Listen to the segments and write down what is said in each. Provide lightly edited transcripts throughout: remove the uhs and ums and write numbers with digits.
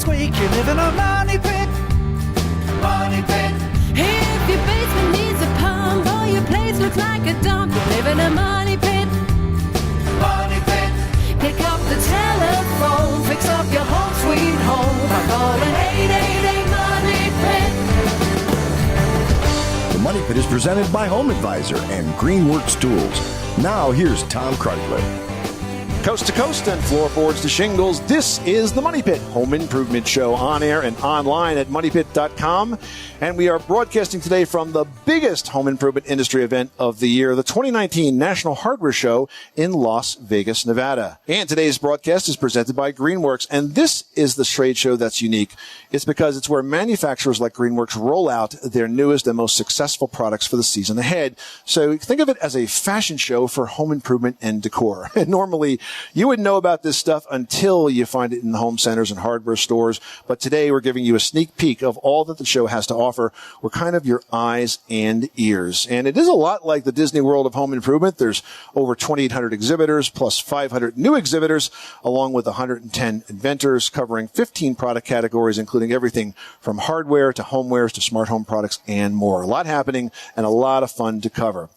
squeak, you live in a money pit. Money pit. If your basement needs a pump or your place looks like a dump, you live in a money pit. Money pit. Pick up the telephone, fix up your home sweet home by calling 888 Money Pit. The Money Pit is presented by Home Advisor and Greenworks Tools. Now here's Tom Kraeutler. Coast to coast and floorboards to shingles, this is the Money Pit Home Improvement Show, on air and online at moneypit.com. And we are broadcasting today from the biggest home improvement industry event of the year, the 2019 National Hardware Show in Las Vegas, Nevada. And today's broadcast is presented by Greenworks. And this is the trade show that's unique. It's because it's where manufacturers like Greenworks roll out their newest and most successful products for the season ahead. So think of it as a fashion show for home improvement and decor. And normally, you wouldn't know about this stuff until you find it in the home centers and hardware stores. But today we're giving you a sneak peek of all that the show has to offer. We're kind of your eyes and ears. And it is a lot like the Disney World of home improvement. There's over 2,800 exhibitors plus 500 new exhibitors, along with 110 inventors covering 15 product categories, including everything from hardware to homewares to smart home products and more. A lot happening and a lot of fun to cover.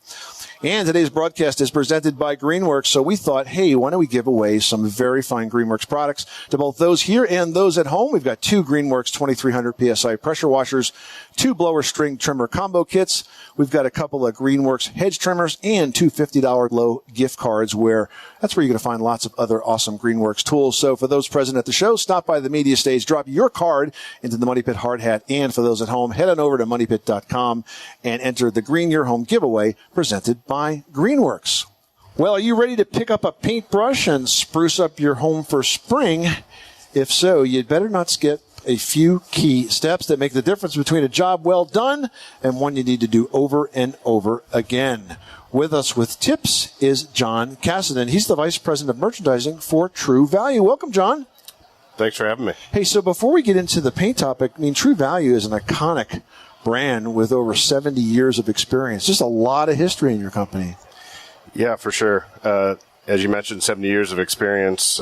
And today's broadcast is presented by Greenworks, so we thought, hey, why don't we give away some very fine Greenworks products to both those here and those at home. We've got 2 Greenworks 2300 PSI pressure washers, 2 blower string trimmer combo kits. We've got a couple of Greenworks hedge trimmers and 2 $50 low gift cards, where that's where you're going to find lots of other awesome Greenworks tools. So for those present at the show, stop by the media stage, drop your card into the Money Pit hard hat. And for those at home, head on over to moneypit.com and enter the Green Your Home giveaway presented by Greenworks. Well, are you ready to pick up a paintbrush and spruce up your home for spring? If so, you'd better not skip a few key steps that make the difference between a job well done and one you need to do over and over again. With us with tips is John Cassidy. He's the Vice President of Merchandising for True Value. Welcome, John. Thanks for having me. Hey, so before we get into the paint topic, I mean, True Value is an iconic brand with over 70 years of experience. Just a lot of history in your company. Yeah, for sure. As you mentioned, 70 years of experience.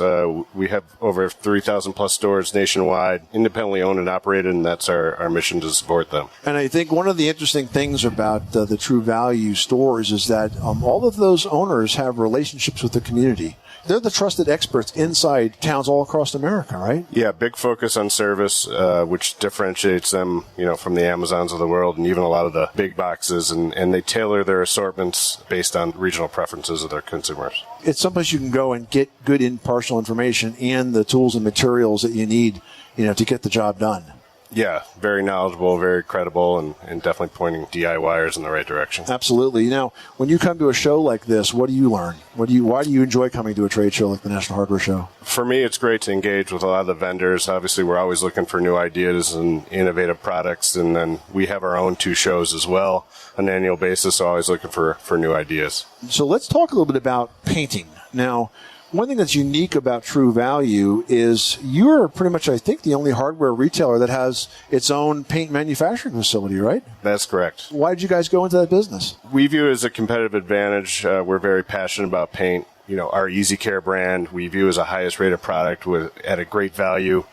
We have over 3,000 plus stores nationwide, independently owned and operated, and that's our mission to support them. And I think one of the interesting things about the True Value stores is that all of those owners have relationships with the community. They're the trusted experts inside towns all across America, right? Yeah, big focus on service, which differentiates them, from the Amazons of the world and even a lot of the big boxes, and they tailor their assortments based on regional preferences of their consumers. It's someplace you can go and get good impartial information and the tools and materials that you need, to get the job done. Yeah, very knowledgeable, very credible, and definitely pointing DIYers in the right direction. Absolutely. Now, when you come to a show like this, what do you learn? Why do you enjoy coming to a trade show like the National Hardware Show? For me, it's great to engage with a lot of the vendors. Obviously, we're always looking for new ideas and innovative products, and then we have our own 2 shows as well on an annual basis, so always looking for new ideas. So let's talk a little bit about painting. Now, one thing that's unique about True Value is you're pretty much, I think, the only hardware retailer that has its own paint manufacturing facility, right? That's correct. Why did you guys go into that business? We view it as a competitive advantage. We're very passionate about paint. Our Easy Care brand, we view as a highest rated product at a great value.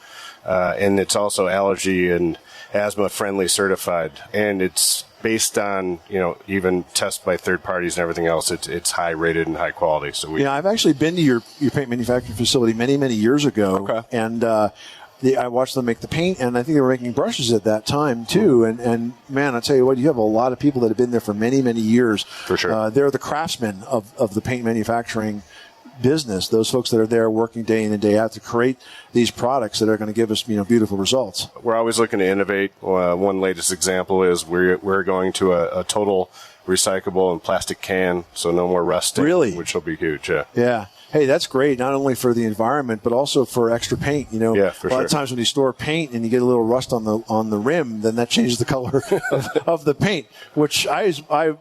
And it's also allergy and asthma friendly certified. And it's based on, even tests by third parties and everything else. It's high rated and high quality. So I've actually been to your paint manufacturing facility many, many years ago. Okay. And I watched them make the paint, and I think they were making brushes at that time too. And man, I tell you what, you have a lot of people that have been there for many, many years. For sure. They're the craftsmen of the paint manufacturing business. Those folks that are there working day in and day out to create these products that are going to give us, beautiful results. We're always looking to innovate. One latest example is we're going to a total recyclable and plastic can, so no more rusting. Really? Which will be huge. Yeah. Yeah. Hey, that's great, not only for the environment, but also for extra paint. Yeah, for a lot of times when you store paint and you get a little rust on the rim, then that changes the color of the paint, which I,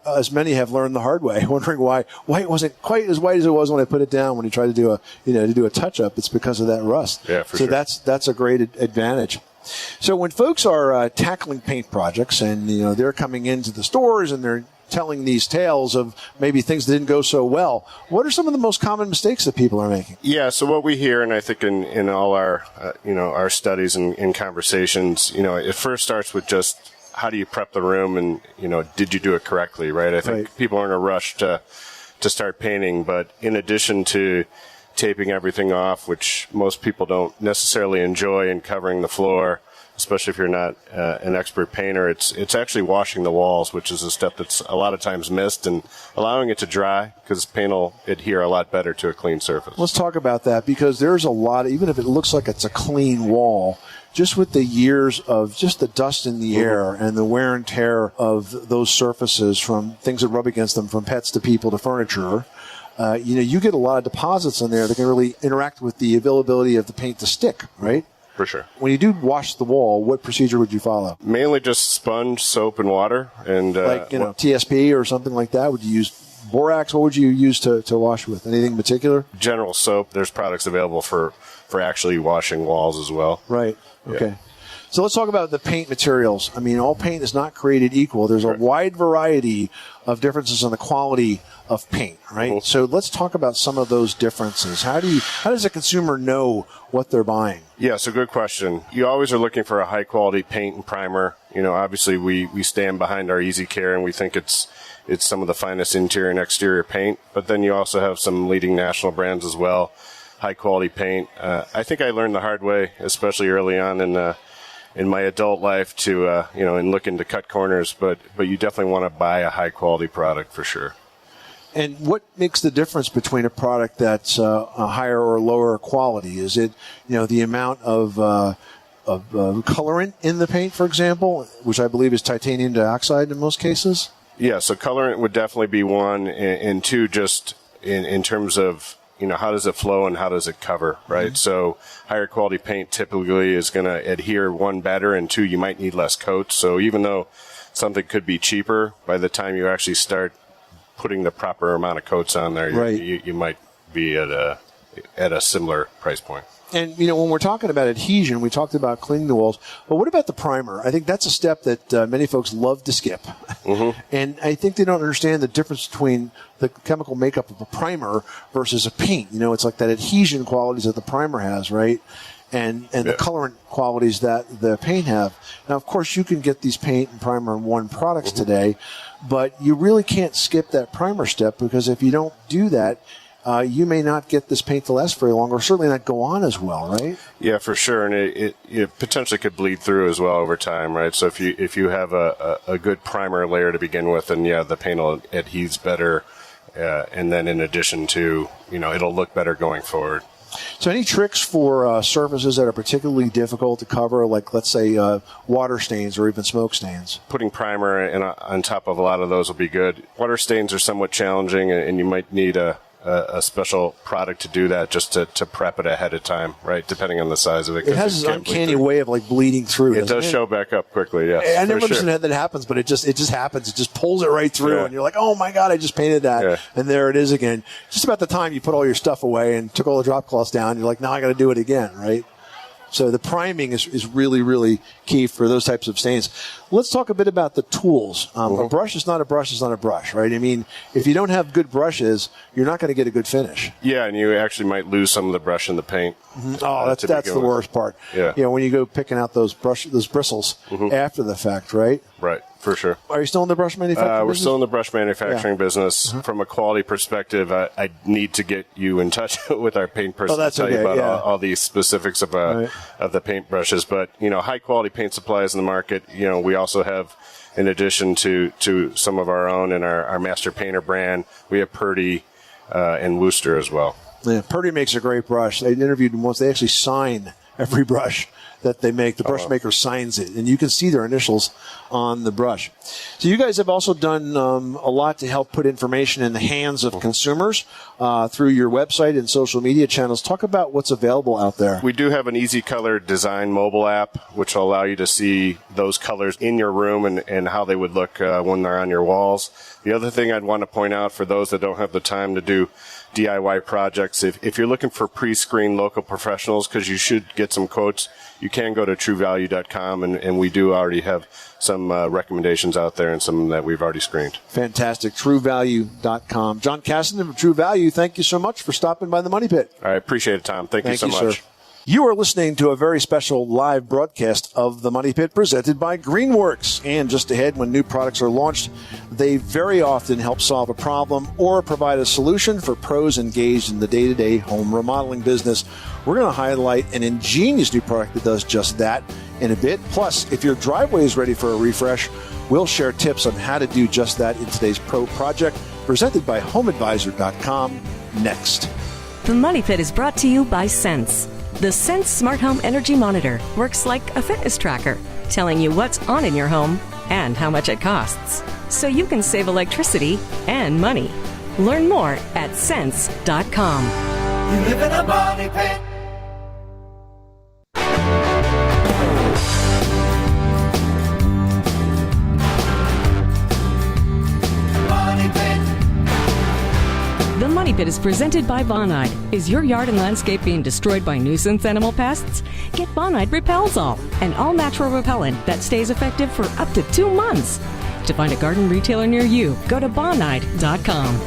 as many have learned the hard way, wondering why it wasn't quite as white as it was when I put it down when you try to do a touch up. It's because of that rust. Yeah, for sure. So that's a great advantage. So when folks are tackling paint projects and they're coming into the stores and they're telling these tales of maybe things that didn't go so well. What are some of the most common mistakes that people are making? Yeah, so what we hear, and I think in all our our studies and conversations, it first starts with just how do you prep the room, and did you do it correctly, right? I think people are in a rush to start painting, but in addition to taping everything off, which most people don't necessarily enjoy, and covering the floor, especially if you're not an expert painter, it's actually washing the walls, which is a step that's a lot of times missed, and allowing it to dry, because paint will adhere a lot better to a clean surface. Let's talk about that, because there's a lot, even if it looks like it's a clean wall, just with the years of just the dust in the air and the wear and tear of those surfaces, from things that rub against them, from pets to people to furniture, you get a lot of deposits in there that can really interact with the availability of the paint to stick, right? For sure. When you do wash the wall, what procedure would you follow? Mainly just sponge, soap, and water. And TSP or something like that? Would you use borax? What would you use to wash with? Anything in particular? General soap. There's products available for actually washing walls as well. Right. Okay. Yeah. So let's talk about the paint materials. I mean, all paint is not created equal. There's a wide variety of differences in the quality of paint, right? Mm-hmm. So let's talk about some of those differences. How does a consumer know what they're buying? Yeah, so good question. You always are looking for a high quality paint and primer. Obviously we stand behind our Easy Care, and we think it's some of the finest interior and exterior paint, but then you also have some leading national brands as well, high quality paint. I think I learned the hard way, especially early on in my adult life, to and looking to cut corners, but you definitely want to buy a high quality product for sure. And what makes the difference between a product that's a higher or lower quality? Is it the amount of colorant in the paint, for example, which I believe is titanium dioxide in most cases? Yeah, so colorant would definitely be one, and two, just in terms of how does it flow and how does it cover, right? Mm-hmm. So higher quality paint typically is going to adhere, one, better, and two, you might need less coats. So even though something could be cheaper, by the time you actually start putting the proper amount of coats on there, you might be at a similar price point. And, when we're talking about adhesion, we talked about cleaning the walls. But what about the primer? I think that's a step that many folks love to skip. Mm-hmm. And I think they don't understand the difference between the chemical makeup of a primer versus a paint. It's like that adhesion qualities that the primer has, right? And the colorant qualities that the paint have. Now, of course, you can get these paint and primer in one products today, but you really can't skip that primer step, because if you don't do that, you may not get this paint to last very long, or certainly not go on as well, right? Yeah, for sure, and it potentially could bleed through as well over time, right? So if you have a good primer layer to begin with, then the paint will adheres better, and then in addition to it'll look better going forward. So any tricks for surfaces that are particularly difficult to cover, like let's say water stains or even smoke stains? Putting primer on top of a lot of those will be good. Water stains are somewhat challenging, and you might need a special product to do that, just to prep it ahead of time, right? Depending on the size of it. It has this uncanny way of bleeding through. It does show back up quickly, yes. I never understand how that happens, but it just happens. It just pulls it right through, and you're like, oh my God, I just painted that. Yeah. And there it is again. Just about the time you put all your stuff away and took all the drop cloths down, you're like, now I got to do it again, right? So the priming is really, really key for those types of stains. Let's talk a bit about the tools. A brush is not a brush is not a brush, right? I mean, if you don't have good brushes, you're not going to get a good finish. Yeah, and you actually might lose some of the brush in the paint. Mm-hmm. Oh, that's the worst part. Yeah. When you go picking out those bristles after the fact, right? Right. For sure. Are you still in the brush manufacturing We're business? still in the brush manufacturing business. From a quality perspective, I need to get you in touch with our paint person to tell you about all the specifics of the paint brushes. But, high quality paint supplies in the market. We also have, in addition to some of our own and our Master Painter brand, we have Purdy and Wooster as well. Yeah, Purdy makes a great brush. I interviewed them once. They actually sign every brush that they make. The brush maker signs it, and you can see their initials on the brush. So you guys have also done a lot to help put information in the hands of consumers through your website and social media channels. Talk about what's available out there. We do have an Easy Color Design mobile app, which will allow you to see those colors in your room and how they would look when they're on your walls. The other thing I'd want to point out for those that don't have the time to do DIY projects. If you're looking for pre-screened local professionals, because you should get some quotes, you can go to truevalue.com, and we do already have some recommendations out there and some that we've already screened. Fantastic. truevalue.com. John Cassidy of True Value, thank you so much for stopping by the Money Pit. I appreciate it, Tom. Thank you so much. Sir. You are listening to a very special live broadcast of the Money Pit presented by Greenworks. And just ahead, when new products are launched, they very often help solve a problem or provide a solution for pros engaged in the day-to-day home remodeling business. We're going to highlight an ingenious new product that does just that in a bit. Plus, if your driveway is ready for a refresh, we'll share tips on how to do just that in today's Pro Project, presented by HomeAdvisor.com next. The Money Pit is brought to you by Sense. The Sense Smart Home Energy Monitor works like a fitness tracker, telling you what's on in your home and how much it costs, so you can save electricity and money. Learn more at sense.com. You live in a money pit. Money pit. The Money Pit is presented by Bonide. Is your yard and landscape being destroyed by nuisance animal pests? Get Bonide Repels All, an all-natural repellent that stays effective for up to 2 months. To find a garden retailer near you, go to bonide.com.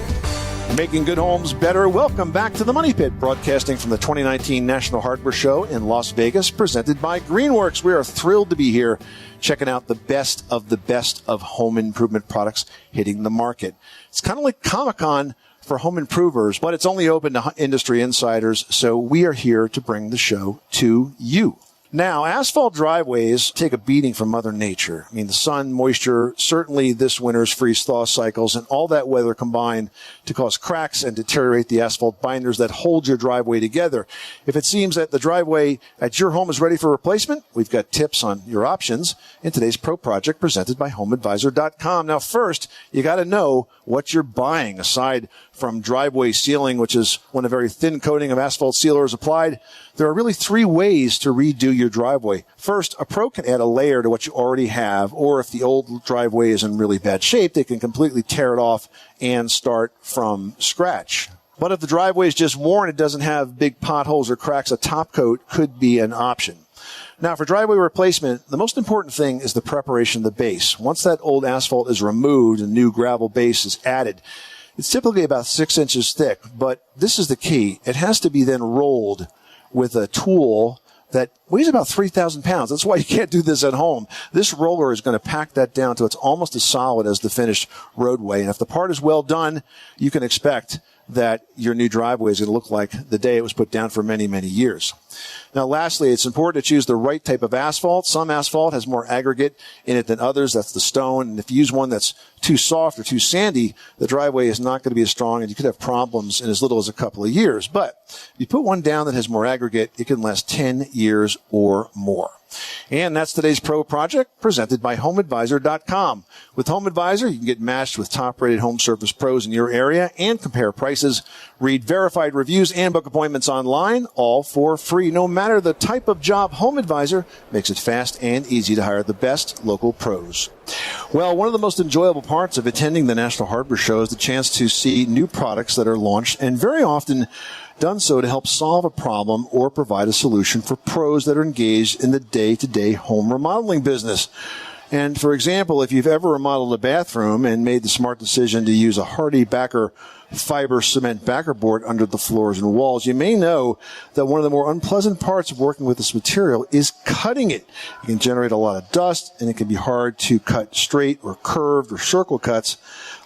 Making good homes better. Welcome back to the Money Pit, broadcasting from the 2019 National Hardware Show in Las Vegas, presented by Greenworks. We are thrilled to be here, checking out the best of home improvement products hitting the market. It's kind of like Comic-Con for home improvers, but it's only open to industry insiders, so we are here to bring the show to you. Now, asphalt driveways take a beating from Mother Nature. I mean, the sun, moisture, certainly this winter's freeze-thaw cycles, and all that weather combined to cause cracks and deteriorate the asphalt binders that hold your driveway together. If it seems that the driveway at your home is ready for replacement, we've got tips on your options in today's Pro Project presented by HomeAdvisor.com. Now, first, you got to know what you're buying. Aside from driveway sealing, which is when a very thin coating of asphalt sealer is applied, there are really 3 ways to redo your driveway. First, a pro can add a layer to what you already have, or if the old driveway is in really bad shape, they can completely tear it off and start from scratch. But if the driveway is just worn, it doesn't have big potholes or cracks, a top coat could be an option. Now, for driveway replacement, the most important thing is the preparation of the base. Once that old asphalt is removed and new gravel base is added, it's typically about 6 inches thick, but this is the key. It has to be then rolled with a tool that weighs about 3,000 pounds. That's why you can't do this at home. This roller is going to pack that down till it's almost as solid as the finished roadway. And if the part is well done, you can expect that your new driveway is going to look like the day it was put down for many, many years. Now, lastly, it's important to choose the right type of asphalt. Some asphalt has more aggregate in it than others. That's the stone. And if you use one that's too soft or too sandy, the driveway is not going to be as strong, and you could have problems in as little as a couple of years. But if you put one down that has more aggregate, it can last 10 years or more. And that's today's Pro Project, presented by HomeAdvisor.com. With HomeAdvisor, you can get matched with top-rated home service pros in your area and compare prices, read verified reviews, and book appointments online, all for free. No matter the type of job, HomeAdvisor makes it fast and easy to hire the best local pros. Well, one of the most enjoyable parts of attending the National Hardware Show is the chance to see new products that are launched, and very often done so to help solve a problem or provide a solution for pros that are engaged in the day-to-day home remodeling business. And for example, if you've ever remodeled a bathroom and made the smart decision to use a Hardy Backer fiber cement backer board under the floors and walls, you may know that one of the more unpleasant parts of working with this material is cutting it. It can generate a lot of dust, and it can be hard to cut straight or curved or circle cuts,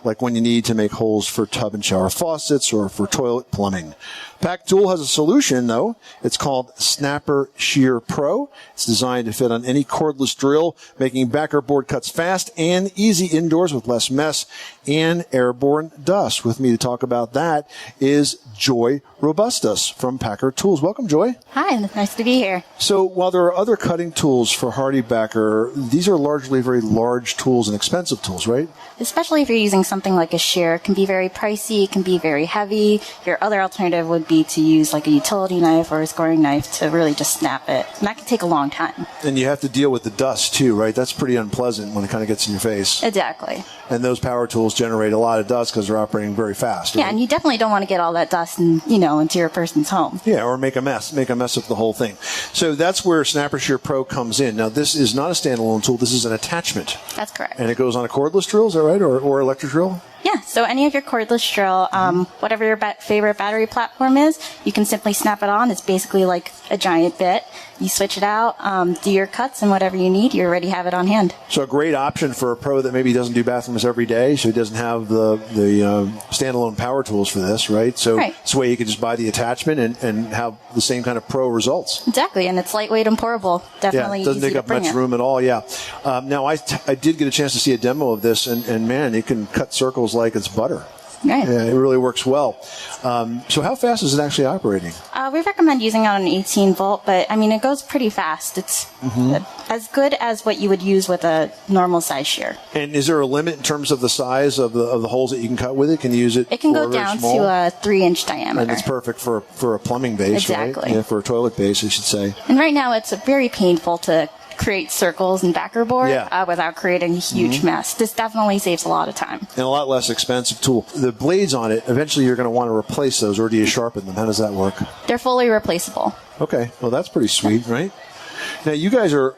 like when you need to make holes for tub and shower faucets or for toilet plumbing. Pack Tool has a solution, though. It's called Snapper Shear Pro. It's designed to fit on any cordless drill, making backer board cuts fast and easy indoors with less mess and airborne dust. With me to talk about that is Joy Robustus from Packer Tools. Welcome, Joy. Hi, nice to be here. So while there are other cutting tools for Hardy Backer, these are largely very large tools and expensive tools, right? Especially if you're using something like a shear. It can be very pricey, it can be very heavy. Your other alternative would would be to use like a utility knife or a scoring knife to really just snap it. And that can take a long time. And you have to deal with the dust too, right? That's pretty unpleasant when it kind of gets in your face. Exactly. And those power tools generate a lot of dust because they're operating very fast. Right? Yeah, and you definitely don't want to get all that dust into your person's home. Yeah, or make a mess of the whole thing. So that's where Snapper Shear Pro comes in. Now, this is not a standalone tool. This is an attachment. That's correct. And it goes on a cordless drill, is that right? Or electric drill? Yeah, so any of your cordless drill, whatever your favorite battery platform is, you can simply snap it on. It's basically like a giant bit. You switch it out, do your cuts, and whatever you need, you already have it on hand. So a great option for a pro that maybe doesn't do bathrooms every day, so he doesn't have the standalone power tools for this, right? So right. This way you can just buy the attachment and have the same kind of pro results. Exactly, and it's lightweight and portable. Definitely yeah, it doesn't easy take to up bring much room at all, yeah. Now, I did get a chance to see a demo of this, and man, it can cut circles like it's butter. Right. Yeah, it really works well. So how fast is it actually operating? We recommend using it on an 18 volt, but I mean, it goes pretty fast. It's as good as what you would use with a normal size shear. And is there a limit in terms of the size of the holes that you can cut with it? Can you use it? It can go down to a 3-inch diameter. And it's perfect for a plumbing base, exactly. Right? Yeah, for a toilet base, I should say. And right now, it's very painful to create circles and backer board without creating a huge mess. This definitely saves a lot of time. And a lot less expensive tool. The blades on it, eventually you're going to want to replace those, or do you sharpen them? How does that work? They're fully replaceable. Okay. Well, that's pretty sweet, right? Now, you guys are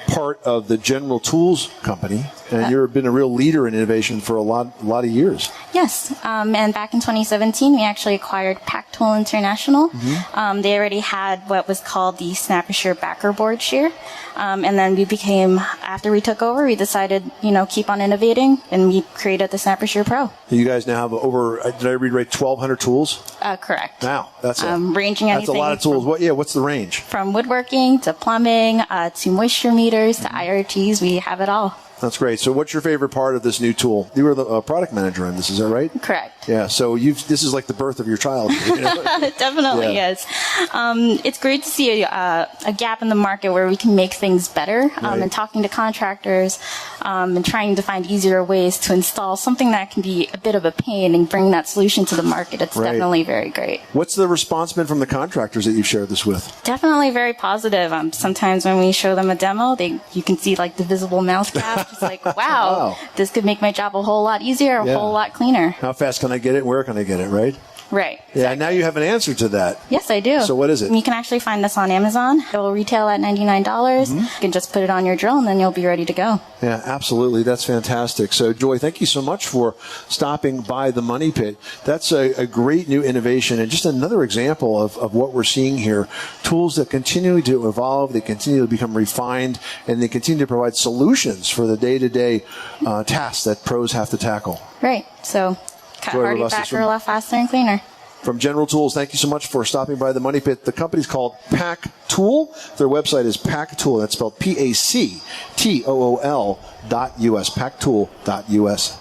part of the General Tools company, and you've been a real leader in innovation for a lot of years. Yes, and back in 2017, we actually acquired Pack Tool International. They already had what was called the Snapper Shear Backer Board Shear, and then after we took over, we decided, keep on innovating, and we created the Snapper Shear Pro. You guys now have over, did I read right, 1,200 tools? Correct. Wow, that's ranging anything. That's a lot of tools. What's the range? From woodworking to plumbing to moisture meters to IRTs, we have it all. That's great. So what's your favorite part of this new tool? You were the product manager in this, is that right? Correct. Yeah, so this is like the birth of your child. It definitely is. It's great to see a gap in the market where we can make things better, and talking to contractors and trying to find easier ways to install something that can be a bit of a pain and bring that solution to the market. It's definitely very great. What's the response been from the contractors that you've shared this with? Definitely very positive. Sometimes when we show them a demo, you can see like the visible mouse cap. It's like, wow, this could make my job a whole lot easier, a whole lot cleaner. How fast can I get it? Where can I get it, right? Right. Yeah, now you have an answer to that. Yes, I do. So what is it? You can actually find this on Amazon. It will retail at $99. You can just put it on your drill, and then you'll be ready to go. Yeah, absolutely. That's fantastic. So, Joy, thank you so much for stopping by the Money Pit. That's a great new innovation and just another example of what we're seeing here. Tools that continue to evolve, they continue to become refined, and they continue to provide solutions for the day-to-day tasks that pros have to tackle. Right. So, cut hardy, backer a lot faster and cleaner. From General Tools, thank you so much for stopping by the Money Pit. The company's called Pack Tool. Their website is Pack Tool. That's spelled PACTOOL.US, packtool.us.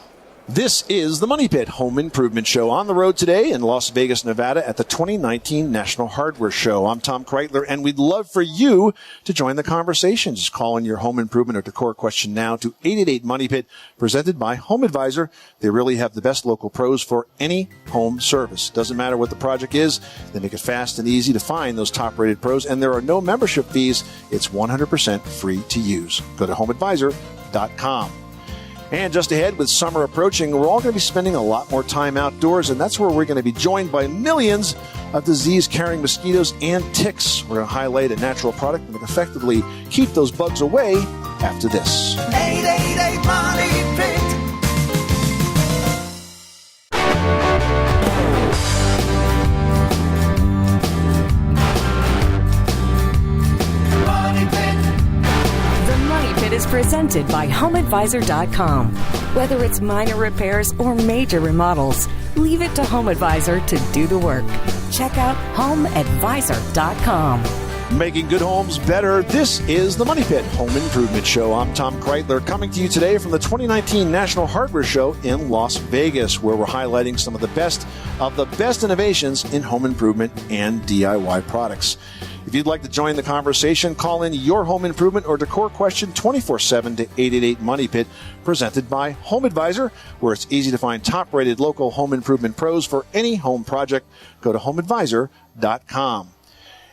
This is the Money Pit Home Improvement Show, on the road today in Las Vegas, Nevada at the 2019 National Hardware Show. I'm Tom Kreitler, and we'd love for you to join the conversation. Just call in your home improvement or decor question now to 888-MONEY-PIT, presented by Home Advisor. They really have the best local pros for any home service. Doesn't matter what the project is, they make it fast and easy to find those top-rated pros, and there are no membership fees. It's 100% free to use. Go to homeadvisor.com. And just ahead, with summer approaching, we're all going to be spending a lot more time outdoors, and that's where we're going to be joined by millions of disease-carrying mosquitoes and ticks. We're going to highlight a natural product that can effectively keep those bugs away after this. 888 Money Pit. Is presented by HomeAdvisor.com. Whether it's minor repairs or major remodels, leave it to Home Advisor to do the work. Check out HomeAdvisor.com. Making good homes better. This is the Money Pit Home Improvement Show. I'm Tom Kreitler, coming to you today from the 2019 National Hardware Show in Las Vegas, where we're highlighting some of the best innovations in home improvement and DIY products. If you'd like to join the conversation, call in your home improvement or decor question 24/7 to 888-MONEY-PIT, presented by Home Advisor, where it's easy to find top-rated local home improvement pros for any home project. Go to homeadvisor.com.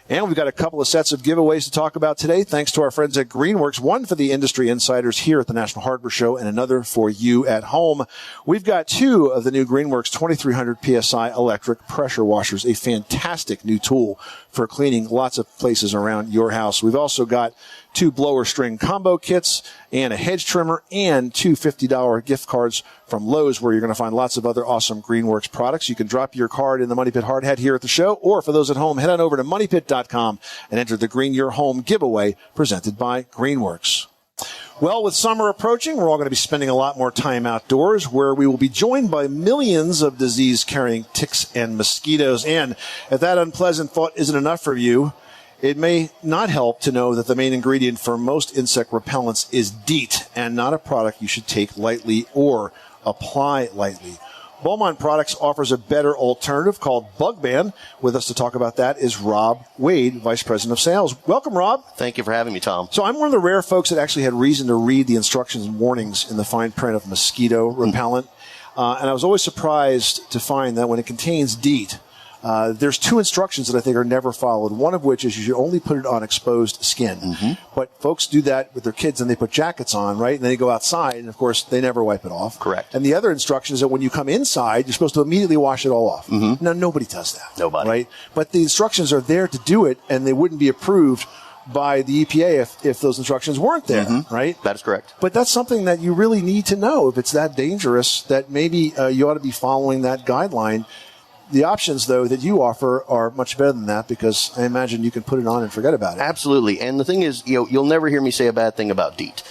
And we've got a couple of sets of giveaways to talk about today, thanks to our friends at Greenworks. One for the industry insiders here at the National Hardware Show and another for you at home. We've got two of the new Greenworks 2300 PSI electric pressure washers, a fantastic new tool for cleaning lots of places around your house. We've also got two blower string combo kits and a hedge trimmer and two $50 gift cards from Lowe's, where you're going to find lots of other awesome Greenworks products. You can drop your card in the Money Pit hard hat here at the show, or for those at home, head on over to moneypit.com and enter the Green Your Home giveaway presented by Greenworks. Well, with summer approaching, we're all going to be spending a lot more time outdoors, where we will be joined by millions of disease-carrying ticks and mosquitoes. And if that unpleasant thought isn't enough for you, it may not help to know that the main ingredient for most insect repellents is DEET, and not a product you should take lightly or apply lightly. Beaumont Products offers a better alternative called Bug Ban. With us to talk about that is Rob Wade, Vice President of Sales. Welcome, Rob. Thank you for having me, Tom. So I'm one of the rare folks that actually had reason to read the instructions and warnings in the fine print of mosquito repellent. And I was always surprised to find that when it contains DEET, there's two instructions that I think are never followed, one of which is you should only put it on exposed skin. Mm-hmm. But folks do that with their kids, and they put jackets on, right? And then they go outside, and, of course, they never wipe it off. Correct. And the other instruction is that when you come inside, you're supposed to immediately wash it all off. Mm-hmm. Now, nobody does that. Nobody. Right? But the instructions are there to do it, and they wouldn't be approved by the EPA if those instructions weren't there, right? That is correct. But that's something that you really need to know. If it's that dangerous, that maybe you ought to be following that guideline. The options, though, that you offer are much better than that, because I imagine you can put it on and forget about it. Absolutely. And the thing is, you'll never hear me say a bad thing about DEET.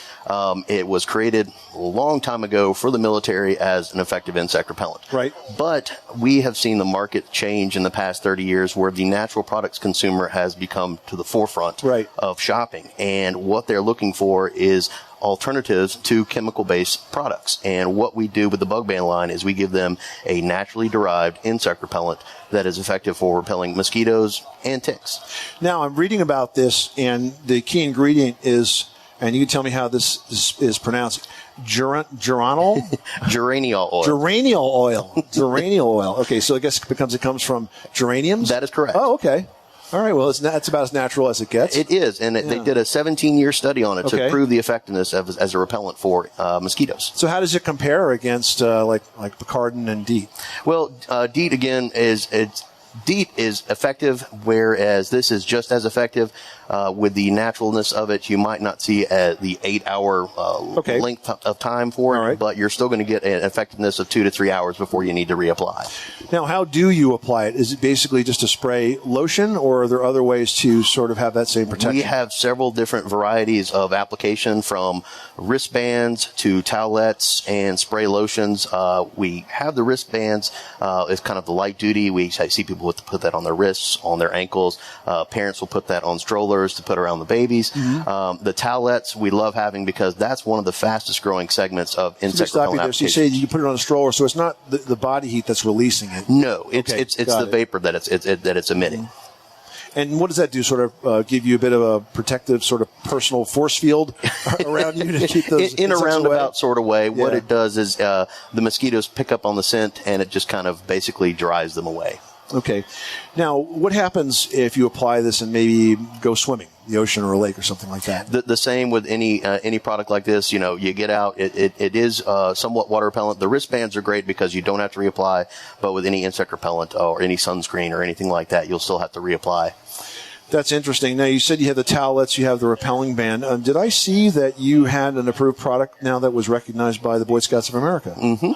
It was created a long time ago for the military as an effective insect repellent. Right. But we have seen the market change in the past 30 years, where the natural products consumer has become to the forefront of shopping. And what they're looking for is alternatives to chemical-based products. And what we do with the Bug Ban line is we give them a naturally derived insect repellent that is effective for repelling mosquitoes and ticks. Now, I'm reading about this, and the key ingredient is, and you can tell me how this is pronounced, geraniol? Geraniol oil. Geraniol oil. Geraniol oil. Okay, so I guess it comes from geraniums? That is correct. Oh, okay. All right, well, it's about as natural as it gets. It is, and they did a 17-year study on it to prove the effectiveness as a repellent for mosquitoes. So how does it compare against like Picardin and DEET? Well, DEET, again, DEET is effective, whereas this is just as effective. With the naturalness of it, you might not see the 8-hour length of time for it, but you're still going to get an effectiveness of 2 to 3 hours before you need to reapply. Now, how do you apply it? Is it basically just a spray lotion, or are there other ways to sort of have that same protection? We have several different varieties of application, from wristbands to towelettes and spray lotions. We have the wristbands. It's kind of the light duty. I see people put that on their wrists, on their ankles. Parents will put that on strollers to put around the babies. Mm-hmm. The towelettes we love having, because that's one of the fastest growing segments of insect repellent applications. So you say you put it on a stroller, so it's not the body heat that's releasing it. No, it's the vapor that it's emitting. Mm-hmm. And what does that do? Sort of give you a bit of a protective sort of personal force field around you to keep those in a roundabout sort of way. Yeah. What it does is the mosquitoes pick up on the scent, and it just kind of basically drives them away. Okay. Now, what happens if you apply this and maybe go swimming, the ocean or a lake or something like that? The same with any product like this. You get out, it is somewhat water repellent. The wristbands are great because you don't have to reapply, but with any insect repellent or any sunscreen or anything like that, you'll still have to reapply. That's interesting. Now, you said you have the towelettes, you have the repelling band. Did I see that you had an approved product now that was recognized by the Boy Scouts of America? Mm-hmm.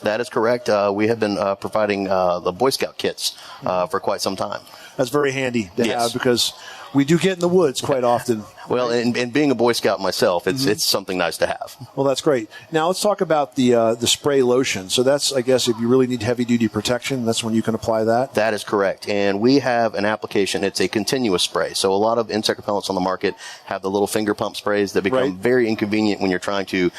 That is correct. We have been providing the Boy Scout kits for quite some time. That's very handy to Yes. have because we do get in the woods quite often. Well, and being a Boy Scout myself, it's something nice to have. Well, that's great. Now let's talk about the spray lotion. So that's, I guess, if you really need heavy duty protection, that's when you can apply that. That is correct. And we have an application. It's a continuous spray. So a lot of insect repellents on the market have the little finger pump sprays that become Right. very inconvenient when you're trying to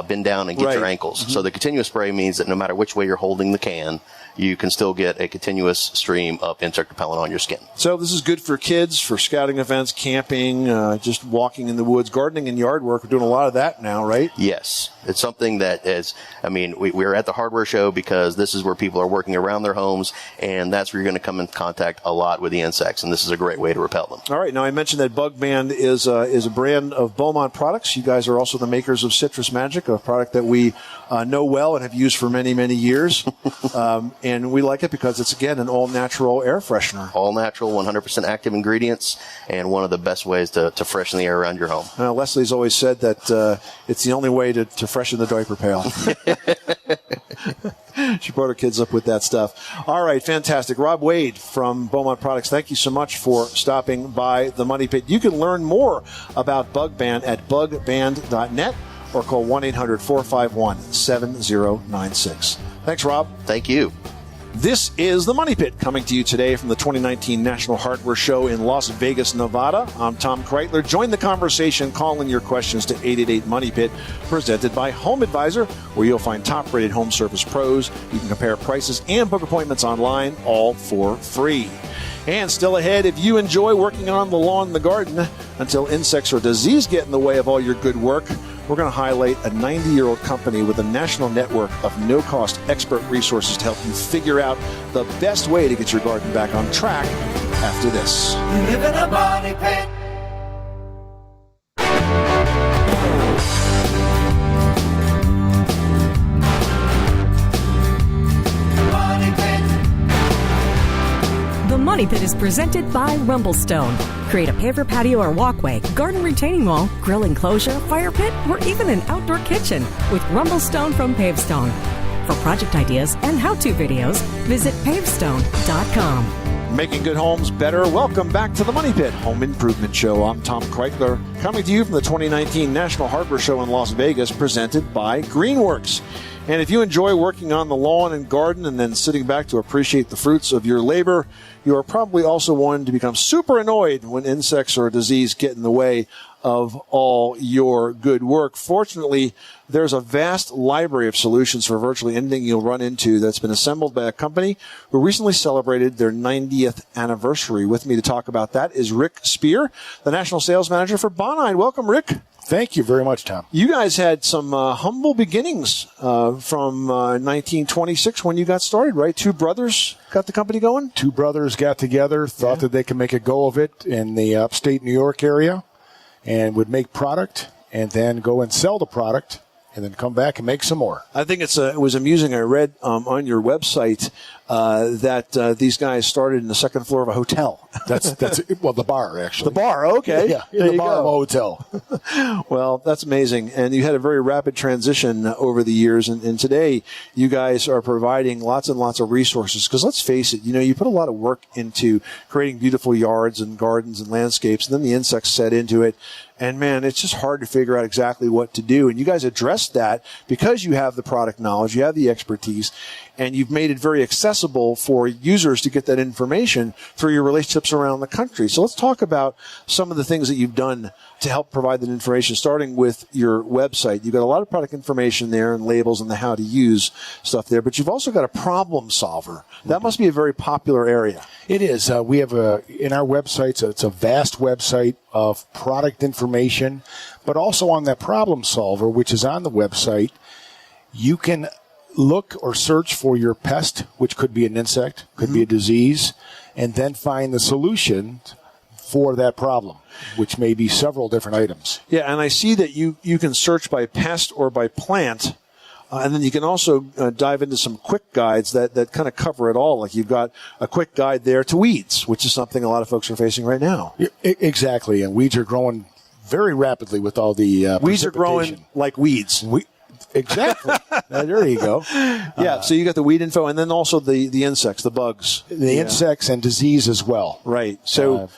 bend down and get your Right. ankles. So the continuous spray means that no matter which way you're holding the can, you can still get a continuous stream of insect repellent on your skin. So this is good for kids, for scouting events, camping, just walking in the woods, gardening and yard work. We're doing a lot of that now, right? Yes. It's something that is, we're at the hardware show because this is where people are working around their homes, and that's where you're going to come in contact a lot with the insects, and this is a great way to repel them. All right. Now, I mentioned that Bug Band is a brand of Beaumont products. You guys are also the makers of Citrus Magic, a product that we know well and have used for many, many years. And we like it because it's, again, an all-natural air freshener. All natural, 100% active ingredients, and one of the best ways to freshen the air around your home. Leslie's always said that it's the only way to freshen the diaper pail. She brought her kids up with that stuff. All right, fantastic. Rob Wade from Beaumont Products, thank you so much for stopping by the Money Pit. You can learn more about Bug Band at bugband.net or call 1-800-451-7096. Thanks, Rob. Thank you. This is the Money Pit, coming to you today from the 2019 National Hardware Show in Las Vegas, Nevada. I'm Tom Kreitler. Join the conversation. Call in your questions to 888-MONEY-PIT, presented by Home Advisor, where you'll find top-rated home service pros. You can compare prices and book appointments online, all for free. And still ahead, if you enjoy working on the lawn and the garden until insects or disease get in the way of all your good work, we're going to highlight a 90-year-old company with a national network of no-cost expert resources to help you figure out the best way to get your garden back on track after this. You live in a money pit. Money pit. The Money Pit is presented by Rumblestone. Create a paver patio or walkway, garden retaining wall, grill enclosure, fire pit, or even an outdoor kitchen with Rumblestone from Pavestone. For project ideas and how-to videos, visit pavestone.com. Making good homes better. Welcome back to the Money Pit Home Improvement Show. I'm Tom Kreitler, coming to you from the 2019 National Hardware Show in Las Vegas, presented by Greenworks. And if you enjoy working on the lawn and garden and then sitting back to appreciate the fruits of your labor, you are probably also one to become super annoyed when insects or disease get in the way of all your good work. Fortunately, there's a vast library of solutions for virtually anything you'll run into that's been assembled by a company who recently celebrated their 90th anniversary. With me to talk about that is Rick Spear, the National Sales Manager for Bonide. Welcome, Rick. Thank you very much, Tom. You guys had some humble beginnings from 1926 when you got started, right? Two brothers got the company going? Two brothers got together, thought that they could make a go of it in the upstate New York area, and would make product and then go and sell the product and then come back and make some more. I think it was amusing. I read on your website that these guys started in the second floor of a hotel. That's well, the bar, actually. The bar, okay. Yeah, in the bar of a hotel. Well, that's amazing. And you had a very rapid transition over the years. And today, you guys are providing lots and lots of resources. Because let's face it, you put a lot of work into creating beautiful yards and gardens and landscapes. And then the insects set into it. And, man, it's just hard to figure out exactly what to do. And you guys addressed that because you have the product knowledge, you have the expertise, and you've made it very accessible for users to get that information through your relationships around the country. So let's talk about some of the things that you've done to help provide that information, starting with your website. You've got a lot of product information there and labels and the how to use stuff there, but you've also got a problem solver. That must be a very popular area. It is. We have in our websites, it's a vast website of product information, but also on that problem solver, which is on the website, you can look or search for your pest, which could be an insect, could be a disease, and then find the solution for that problem, which may be several different items. Yeah, and I see that you can search by pest or by plant, and then you can also dive into some quick guides that kind of cover it all. Like you've got a quick guide there to weeds, which is something a lot of folks are facing right now. Exactly, and weeds are growing very rapidly with all the weeds are growing like weeds. Exactly. There you go. Yeah, so you got the weed info and then also the insects, the bugs. The insects and disease as well. Right. So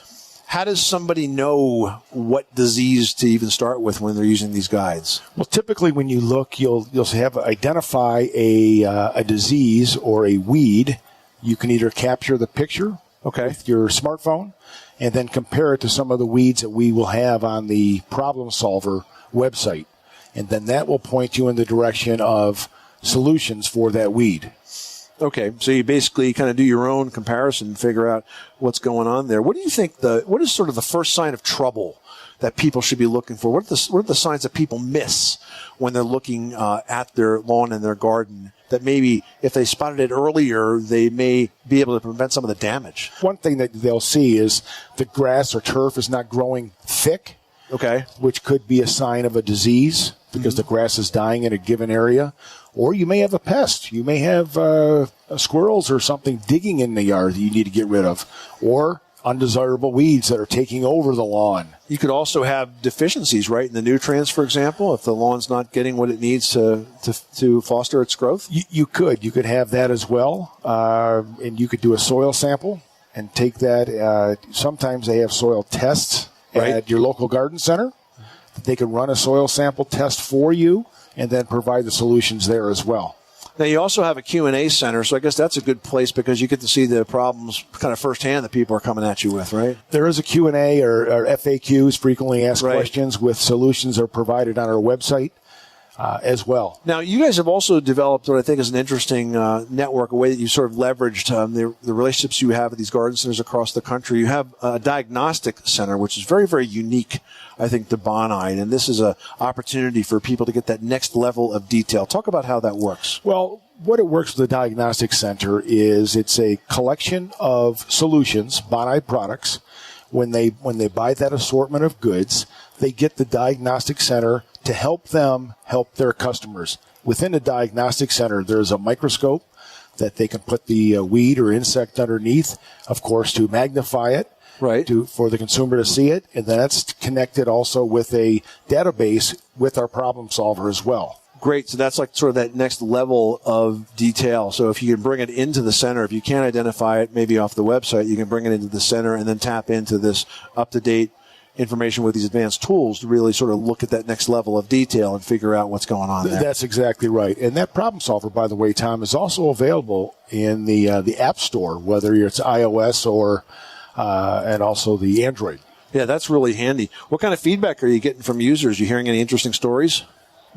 how does somebody know what disease to even start with when they're using these guides? Well, typically when you look, you'll have identify a disease or a weed. You can either capture the picture with your smartphone and then compare it to some of the weeds that we will have on the Problem Solver website. And then that will point you in the direction of solutions for that weed. Okay, so you basically kind of do your own comparison and figure out what's going on there. What do you think what is sort of the first sign of trouble that people should be looking for? What are the signs that people miss when they're looking at their lawn and their garden that maybe if they spotted it earlier, they may be able to prevent some of the damage? One thing that they'll see is the grass or turf is not growing thick, which could be a sign of a disease because the grass is dying in a given area. Or you may have a pest. You may have squirrels or something digging in the yard that you need to get rid of. Or undesirable weeds that are taking over the lawn. You could also have deficiencies, right, in the nutrients, for example, if the lawn's not getting what it needs to foster its growth? You could. You could have that as well. And you could do a soil sample and take that. Sometimes they have soil tests at your local garden center. They can run a soil sample test for you and then provide the solutions there as well. Now, you also have a Q&A center, so I guess that's a good place because you get to see the problems kind of firsthand that people are coming at you with, right? There is a Q&A or FAQs, frequently asked questions, with solutions that are provided on our website as well. Now, you guys have also developed what I think is an interesting network, a way that you sort of leveraged the relationships you have with these garden centers across the country. You have a diagnostic center, which is very, very unique, I think, to Bonide, and this is an opportunity for people to get that next level of detail. Talk about how that works. Well, what it works with the diagnostic center is it's a collection of solutions, Bonide products. When they buy that assortment of goods, they get the diagnostic center to help them help their customers. Within the diagnostic center, there's a microscope that they can put the weed or insect underneath, of course, to magnify it. Right. For the consumer to see it. And then that's connected also with a database with our Problem Solver as well. Great. So that's like sort of that next level of detail. So if you can bring it into the center, if you can't identify it maybe off the website, you can bring it into the center and then tap into this up-to-date information with these advanced tools to really sort of look at that next level of detail and figure out what's going on there. That's exactly right. And that Problem Solver, by the way, Tom, is also available in the App Store, whether it's iOS or and also the Android. Yeah, that's really handy. What kind of feedback are you getting from users? You hearing any interesting stories?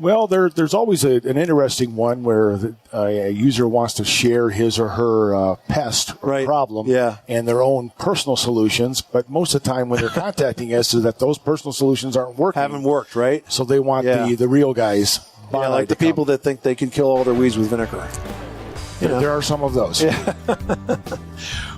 Well, there's always an interesting one where a user wants to share his or her pest or problem and their own personal solutions. But most of the time when they're contacting us is that those personal solutions aren't working. Haven't worked, right? So they want the real guys. Yeah, like the people that think they can kill all their weeds with vinegar. There are some of those. Yeah.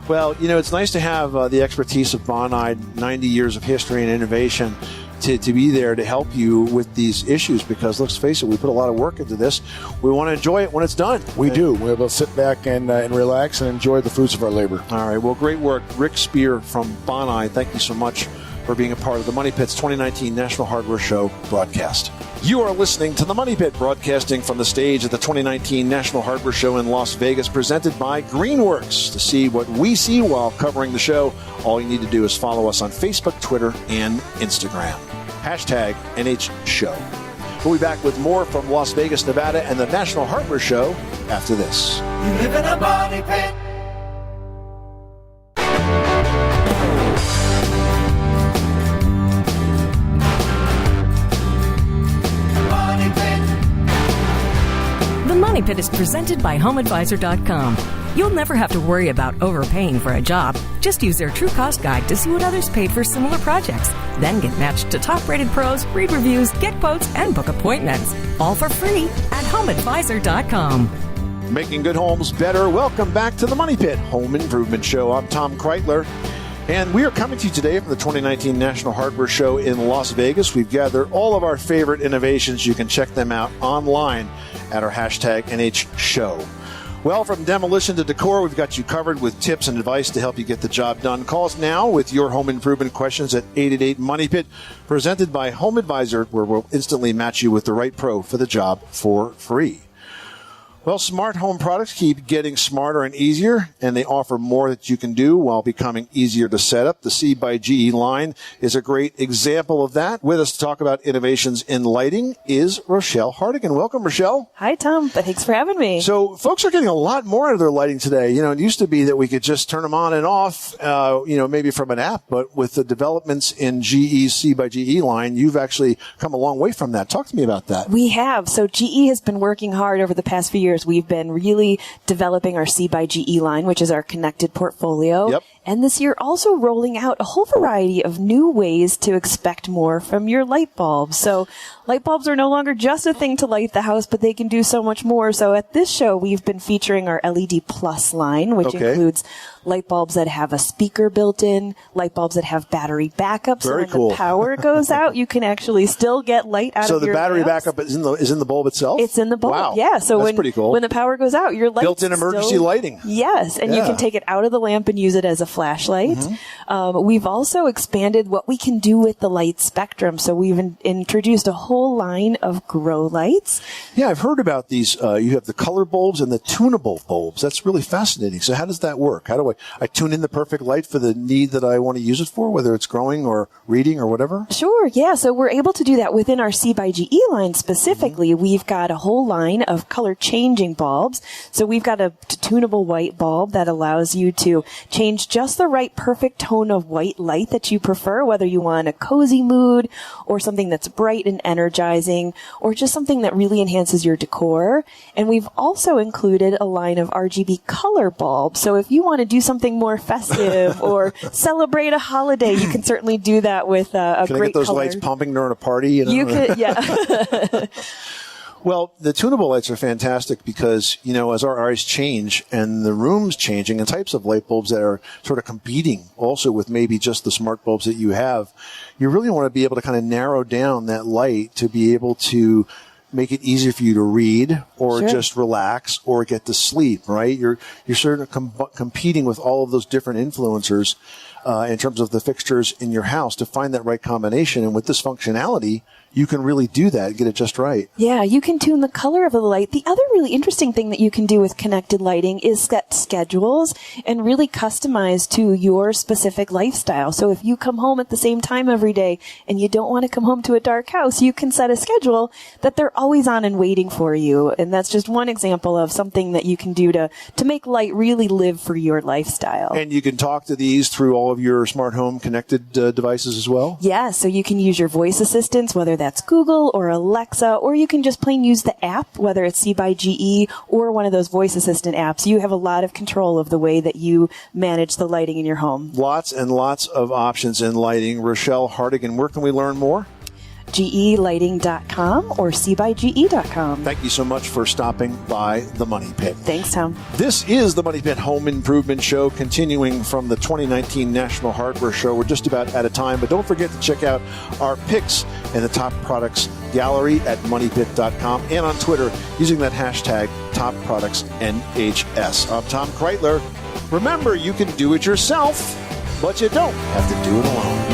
Well, it's nice to have the expertise of Bonide, 90 years of history and innovation, to be there to help you with these issues because, let's face it, we put a lot of work into this. We want to enjoy it when it's done. We do. We're able to sit back and relax and enjoy the fruits of our labor. All right. Well, great work. Rick Spear from Bonide, thank you so much for being a part of the Money Pit's 2019 National Hardware Show broadcast. You are listening to the Money Pit, broadcasting from the stage at the 2019 National Hardware Show in Las Vegas, presented by Greenworks. To see what we see while covering the show, all you need to do is follow us on Facebook, Twitter, and Instagram. #NHShow. We'll be back with more from Las Vegas, Nevada, and the National Hardware Show after this. You live in a money pit. The Money Pit is presented by HomeAdvisor.com. You'll never have to worry about overpaying for a job. Just use their True Cost Guide to see what others paid for similar projects. Then get matched to top-rated pros, read reviews, get quotes, and book appointments. All for free at HomeAdvisor.com. Making good homes better. Welcome back to the Money Pit Home Improvement Show. I'm Tom Kreitler. And we are coming to you today from the 2019 National Hardware Show in Las Vegas. We've gathered all of our favorite innovations. You can check them out online at our #NHShow. Well, from demolition to decor, we've got you covered with tips and advice to help you get the job done. Call us now with your home improvement questions at 888-MONEY-PIT, presented by Home Advisor, where we'll instantly match you with the right pro for the job for free. Well, smart home products keep getting smarter and easier, and they offer more that you can do while becoming easier to set up. The C by GE line is a great example of that. With us to talk about innovations in lighting is Rochelle Hardigan. Welcome, Rochelle. Hi, Tom. Thanks for having me. So folks are getting a lot more out of their lighting today. You know, it used to be that we could just turn them on and off, maybe from an app, but with the developments in GE's C by GE line, you've actually come a long way from that. Talk to me about that. We have. So GE has been working hard over the past few years. We've been really developing our C by GE line, which is our connected portfolio. Yep. And this year also rolling out a whole variety of new ways to expect more from your light bulbs. So light bulbs are no longer just a thing to light the house, but they can do so much more. So at this show, we've been featuring our LED Plus line, which includes light bulbs that have a speaker built in, light bulbs that have battery backup. So when the power goes out, you can actually still get light out of your So the battery lamps. backup is in the bulb itself? It's in the bulb. Wow. Yeah. So that's pretty cool. When the power goes out, your light built-in emergency lighting. Yes, and you can take it out of the lamp and use it as a flashlight. We've also expanded what we can do with the light spectrum. So we've introduced a whole line of grow lights. Yeah, I've heard about these. You have the color bulbs and the tunable bulbs. That's really fascinating. So how does that work? How do I tune in the perfect light for the need that I want to use it for, whether it's growing or reading or whatever? Sure, yeah. So we're able to do that within our C by GE line specifically. We've got a whole line of color changing bulbs. So we've got a tunable white bulb that allows you to change just the right perfect tone of white light that you prefer, whether you want a cozy mood or something that's bright and energizing or just something that really enhances your decor. And we've also included a line of RGB color bulbs. So if you want to do something more festive or celebrate a holiday, you can certainly do that with a Can great I get those color. lights pumping during a party? You could, yeah. Well, the tunable lights are fantastic because, as our eyes change and the room's changing and types of light bulbs that are sort of competing also with maybe just the smart bulbs that you have, you really want to be able to kind of narrow down that light to be able to make it easier for you to read or just relax or get to sleep, right? You're sort of competing with all of those different influencers in terms of the fixtures in your house to find that right combination. And with this functionality, you can really do that, get it just right. Yeah, you can tune the color of the light. The other really interesting thing that you can do with connected lighting is set schedules and really customize to your specific lifestyle. So if you come home at the same time every day and you don't want to come home to a dark house, you can set a schedule that they're always on and waiting for you. And that's just one example of something that you can do to make light really live for your lifestyle. And you can talk to these through all of your smart home connected devices as well? Yeah, so you can use your voice assistants, whether that's Google or Alexa, or you can just plain use the app, whether it's C by GE or one of those voice assistant apps. You have a lot of control of the way that you manage the lighting in your home. Lots and lots of options in lighting. Rochelle Hardigan, where can we learn more? GElighting.com or CByGE.com. Thank you so much for stopping by the Money Pit. Thanks, Tom. This is the Money Pit Home Improvement Show, continuing from the 2019 National Hardware Show. We're just about out of time, but don't forget to check out our picks in the top products gallery at moneypit.com and on Twitter using that hashtag TopProductsNHS. I'm Tom Kreitler. Remember, you can do it yourself, but you don't have to do it alone.